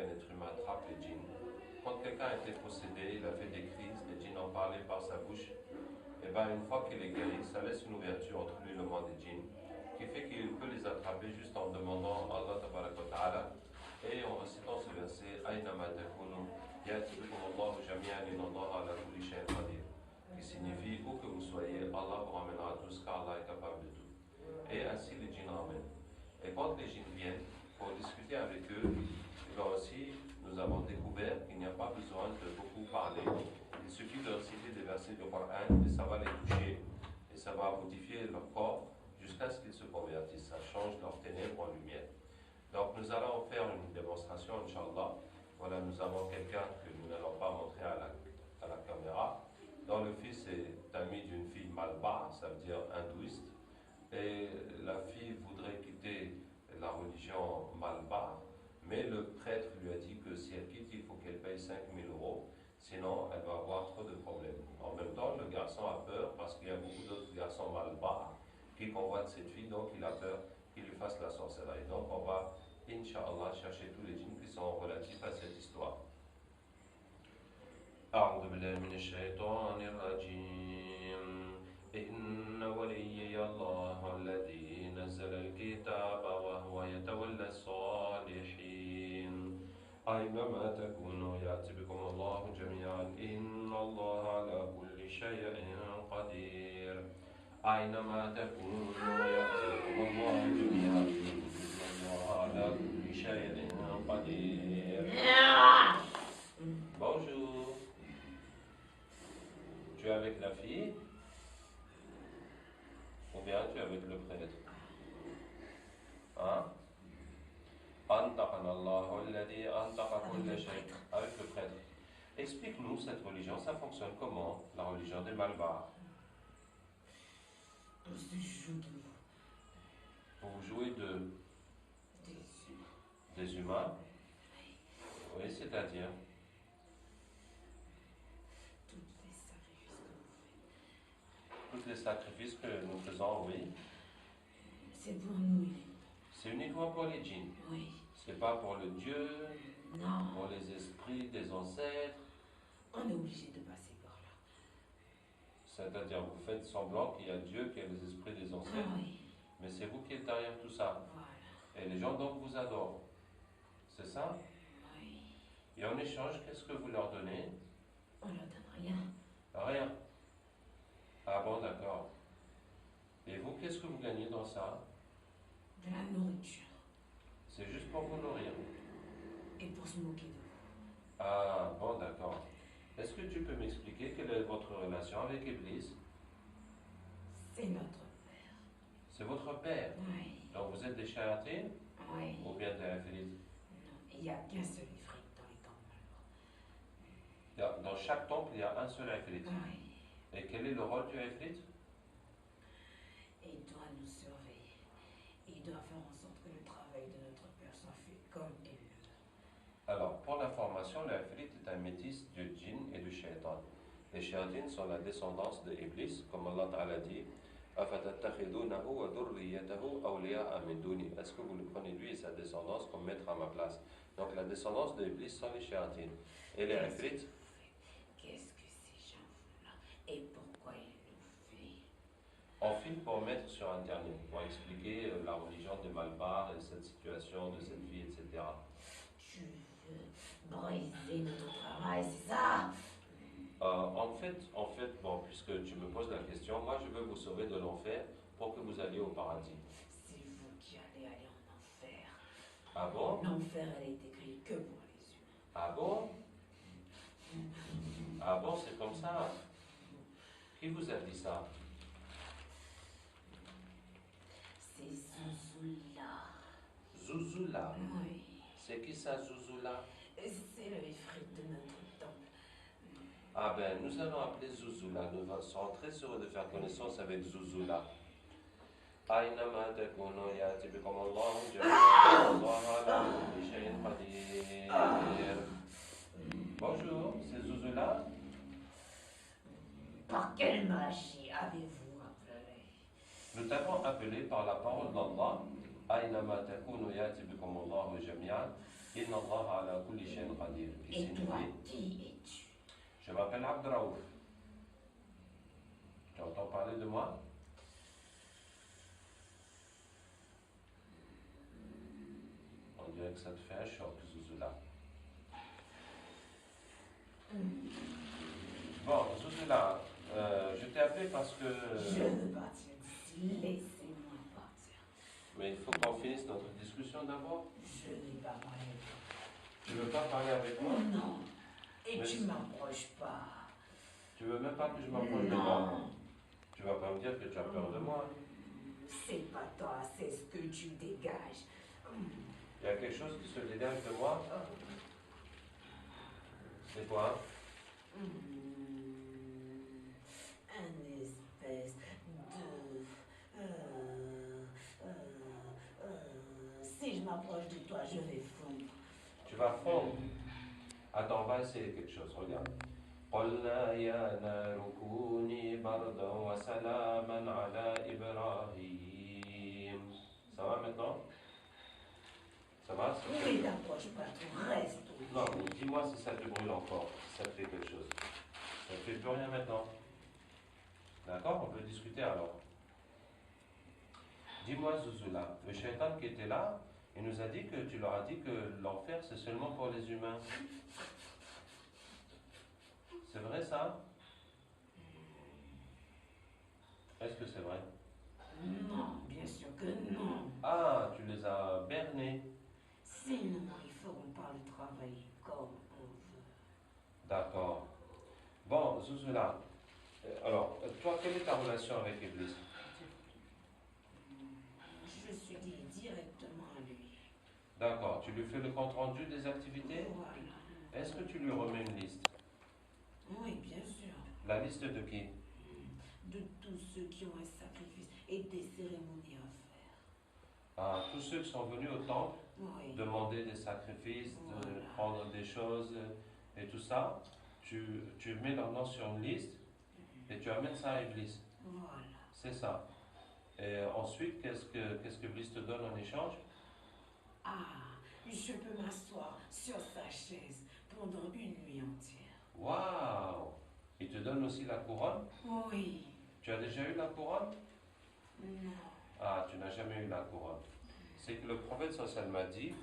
qu'un être humain attrape les djinns. Quand quelqu'un a été possédé, il a fait des crises, les djinns ont parlé par sa bouche, et bien une fois qu'il est guéri, ça laisse une ouverture entre lui et le monde des djinns, qui fait qu'il peut les attraper juste en demandant à Allah tabaraka wa ta'ala et en récitant ce verset Aynama takunu yati bikum Allahu jami'an inna Allaha ala kulli shay'in qadir, qui signifie où que vous soyez, Allah vous ramènera tous car Allah est capable de tout. Et ainsi les djinns ramènent. Et quand les djinns viennent pour discuter avec eux, là aussi nous avons découvert qu'il n'y a pas besoin de beaucoup parler. Il suffit de réciter des versets du Coran et ça va les toucher et ça va modifier leur corps jusqu'à ce qu'ils se convertissent. Ça change leurs ténèbres en lumière. Donc nous allons faire une démonstration, Inch'Allah. Voilà, nous avons quelqu'un que nous n'allons pas montrer à la caméra, dont le fils est ami d'une fille malba, ça veut dire hindouiste. Et la fille voudrait quitter la religion malba, mais le prêtre lui a dit que si elle quitte, il faut qu'elle paye 5 000 €, sinon elle va avoir trop de problèmes. En même temps, le garçon a peur parce qu'il y a beaucoup d'autres garçons malba qui convoitent cette fille, donc il a peur qu'il lui fasse la sorcellerie. Donc on va, Inch'Allah, chercher tous les djinns qui sont relatifs à cette histoire. أعوذ بالله من الشيطان الرجيم إن وليي الله الذي نزل الكتاب وهو يتولى الصالحين أينما تكونوا يأتي بكم الله جميعا إن الله على كل شيء قدير أينما تكونوا يأتي بكم الله جميعا إن الله على كل شيء قدير. Bonjour. Tu es avec la fille ou bien tu es avec le prêtre? Hein? Avec le prêtre. Explique-nous cette religion, ça fonctionne comment, la religion des Malbars? Vous jouez des humains? Oui, c'est-à-dire? Tous les sacrifices que nous faisons, oui. C'est pour nous. C'est uniquement pour les djinns. Oui. C'est pas pour le Dieu, non. Pour les esprits des ancêtres. On est obligé de passer par là. C'est-à-dire, vous faites semblant qu'il y a Dieu, qu'il y a les esprits des ancêtres. Ah, oui. Mais c'est vous qui êtes derrière tout ça. Voilà. Et les gens donc vous adorent. C'est ça? Oui. Et en échange, qu'est-ce que vous leur donnez? On leur donne rien. Rien. Ah bon, d'accord. Et vous, qu'est-ce que vous gagnez dans ça? De la nourriture. C'est juste pour vous nourrir. Et pour se moquer de vous. Ah bon, d'accord. Est-ce que tu peux m'expliquer quelle est votre relation avec Iblis? C'est notre père. C'est votre père? Oui. Donc vous êtes des shayatines? Oui. Ou bien des ifrites? Non, il n'y a qu'un seul ifrit dans les temples. Dans chaque temple, il y a un seul ifrit. Oui. Et quel est le rôle du ifrit? Il doit nous surveiller. Il doit faire en sorte que le travail de notre père soit fait comme il le veut. Alors, pour l'information, l'ifrit est un métis du djinn et du shaitan. Les shayatines sont la descendance de Iblis, comme Allah Ta'ala dit. Est-ce que vous le prenez lui et sa descendance comme maître à ma place? Donc la descendance de Iblis sont les shayatines. Et les ifrit? Qu'est-ce que ces gens-là et pourquoi ils le font? On filme pour mettre sur Internet, pour expliquer la religion des Malbars et cette situation de cette vie, etc. Tu veux briser notre travail, c'est ça? En fait, bon, puisque tu me poses la question, moi je veux vous sauver de l'enfer pour que vous alliez au paradis. C'est vous qui allez aller en enfer. Ah bon? L'enfer, elle est écrite que pour les humains. Ah bon? Ah bon, c'est comme ça? Qui vous a dit ça? C'est Zouzoula. Zouzoula? Oui. C'est qui ça, Zouzoula? C'est le ifrit de notre temple. Ah ben, nous allons appeler Zouzoula. Nous serons très heureux de faire connaissance avec Zouzoula. أينما تكونوا يأتي بكم الله جميعا الله على كل شيء قدير. Bonjour, c'est Zouzoula. Par quelle magie avez-vous appelé? Nous t'avons appelé par la parole d'Allah. أينما تكونوا يأتي بكم الله جميعا. Inna Allah ala kulli shay'in qadir. Et toi, qui es-tu? Je m'appelle Abdraouf. Tu entends parler de moi? On dirait que ça te fait un choc, Zouzoula. Bon, Zouzoula, je t'ai appelé parce que... Je veux partir d'ici. Laissez-moi partir. Mais il faut qu'on finisse notre discussion d'abord. Je n'ai pas parlé. Tu veux pas parler avec moi? Non. Et Mais tu m'approches pas. tu veux même pas que je m'approche de toi? Tu vas pas me dire que tu as peur de moi? C'est pas toi, c'est ce que tu dégages. Il y a quelque chose qui se dégage de moi? C'est quoi? Un espèce de... Si je m'approche de toi, je vais fondre. Tu vas fondre. Attends, on va essayer quelque chose, regarde. قلنا يا نار كوني بردا وسلاما على إبراهيم. Ça va maintenant? Ça va? Oui, t'approche pas, tu restes. Non, mais dis-moi si ça te brûle encore, si ça te fait quelque chose. Ça ne fait plus rien maintenant. D'accord? On peut discuter alors. Dis-moi, Zouzoula, le shaitan qui était là, il nous a dit que tu leur as dit que l'enfer c'est seulement pour les humains. C'est vrai ça? Est-ce que c'est vrai? Non, bien sûr que non. Ah, tu les as bernés. Sinon, ils feront pas le travail comme on veut. D'accord. Bon, Zouzoula, alors, toi, quelle est ta relation avec Iblis? Je suis liée directement à lui. D'accord, tu lui fais le compte rendu des activités? Voilà. Est-ce que tu lui remets une liste? Oui, bien sûr. La liste de qui? De tous ceux qui ont un sacrifice et des cérémonies à faire. Ah, tous ceux qui sont venus au temple Oui. demander des sacrifices, de Voilà. prendre des choses et tout ça, tu mets leur nom sur une liste et tu amènes ça à Iblis. Voilà. C'est ça. Et ensuite, qu'est-ce que Iblis te donne en échange? Ah, je peux m'asseoir sur sa chaise pendant une nuit entière. Waouh! Il te donne aussi la couronne? Oui. Tu as déjà eu la couronne? Non. Ah, tu n'as jamais eu la couronne. C'est que le prophète sallallahu m'a dit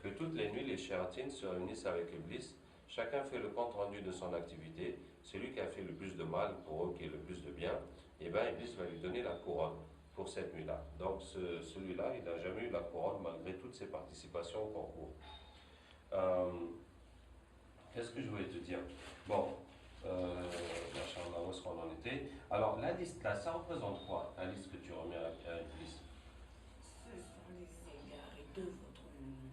que toutes les nuits, les shéyatines se réunissent avec Iblis. Chacun fait le compte rendu de son activité. Celui qui a fait le plus de mal pour eux, qui est le plus de bien, et bien Iblis va lui donner la couronne pour cette nuit-là. Donc celui-là, il n'a jamais eu la couronne malgré toutes ses participations au concours. Qu'est-ce que je voulais te dire? Bon, machallah, où est-ce qu'on en était? Alors, la liste là, ça représente quoi? La liste que tu remets à Iblis? Ce sont les égarés de votre monde.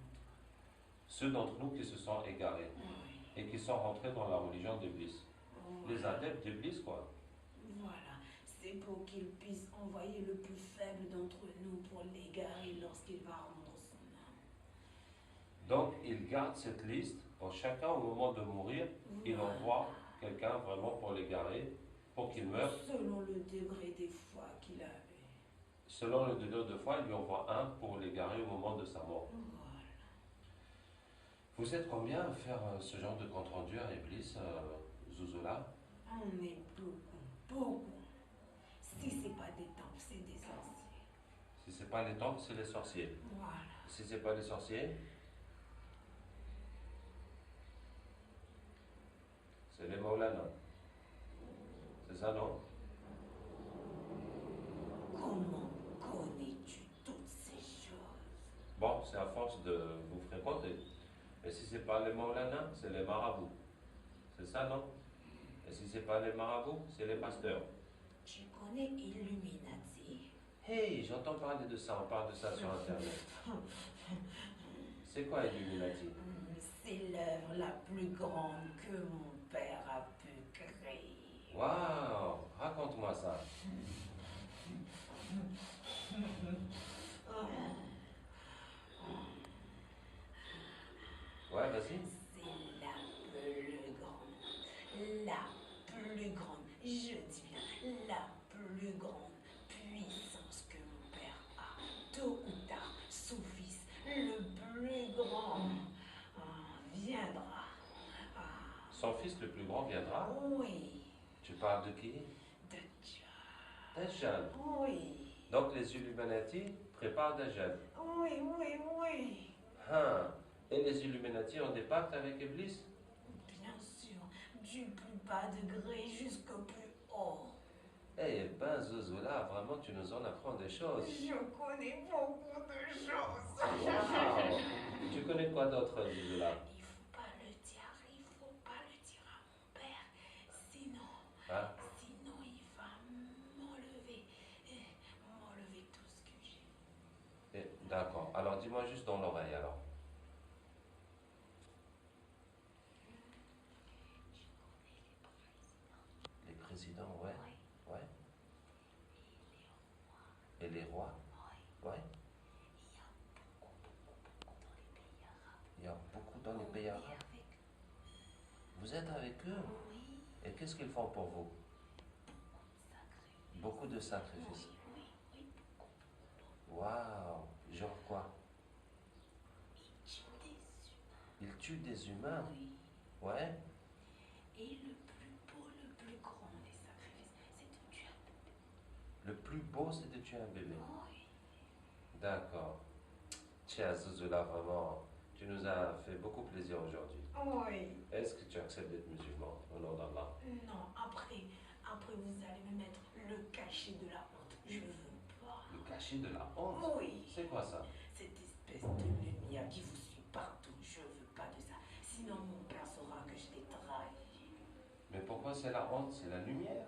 Ceux d'entre nous qui se sont égarés Oui. et qui sont rentrés dans la religion d'Iblis. Les Voilà. adeptes d'Iblis, quoi. Voilà. C'est pour qu'il puisse envoyer le plus faible d'entre nous pour l'égarer lorsqu'il va rendre son âme. Donc, ils gardent cette liste pour chacun au moment de mourir. Il Voilà. envoie quelqu'un vraiment pour l'égarer, pour qu'il meure. Selon le degré des foi qu'il avait. Selon le degré de foi, il lui envoie un pour l'égarer au moment de sa mort. Voilà. Vous êtes combien à faire ce genre de compte rendu à Iblis, Zouzoula? On est beaucoup, beaucoup. Si c'est pas des temples, c'est des sorciers. Si c'est pas les temples, c'est les sorciers. Voilà. Si c'est pas les sorciers, c'est les Maulana. C'est ça, non? Comment connais-tu toutes ces choses? Bon, c'est à force de vous fréquenter. Et si c'est pas les Maulana, c'est les marabouts. C'est ça, non? Et si c'est pas les marabouts, c'est les pasteurs. Tu connais Illuminati? Hey, j'entends parler de ça, on parle de ça sur Internet. C'est quoi Illuminati? C'est l'œuvre la plus grande que mon père a pu créer. Waouh, raconte-moi ça. Ouais, vas-y. C'est la plus grande. La plus grande. Je dis bien la plus grande puissance que mon père a. Tôt ou tard, son fils, le plus grand. grand viendra. Oui. Tu parles de qui? Dajjal. Dajjal. Oui. Donc les Illuminati préparent Dajjal. Oui, oui, oui. Hein. Et les Illuminati ont des pactes avec Iblis? Bien sûr, du plus bas degré jusqu'au plus haut. Eh ben, Zozola, vraiment, tu nous en apprends des choses. Je connais beaucoup de choses. Wow. Tu connais quoi d'autre, Zozola? Il faut pas le dire, il faut pas le dire à mon père. Sinon, Hein? sinon il va m'enlever tout ce que j'ai. D'accord. Alors dis-moi juste dans l'oreille alors. Les présidents, ouais. Oui. Ouais. Et les rois? Oui. Ouais. Il y a beaucoup dans les pays arabes. Il y a beaucoup dans les pays On est arabes. avec Vous êtes avec eux? oui, Et qu'est-ce qu'ils font pour vous? sacré. Beaucoup de sacrifices. Oui, oui, oui. Waouh! Genre quoi? Il tue des Ils tuent des humains. humains? Oui. Ouais. Et le plus beau, le plus grand des sacrifices, c'est de tuer un bébé. Le plus beau, c'est de tuer un bébé. Oui. D'accord. Tiens, Zouzoula, vraiment, tu nous as fait beaucoup plaisir aujourd'hui. Oui. Est-ce que tu acceptes d'être musulman au nom d'Allah? Non, après vous allez me mettre le cachet de la honte. Je veux pas. Le cachet de la honte? Oui. C'est quoi ça? Cette espèce de lumière qui vous suit partout. Je veux pas de ça. Sinon mon père saura que je l'ai trahi. Mais pourquoi c'est la honte? C'est la lumière?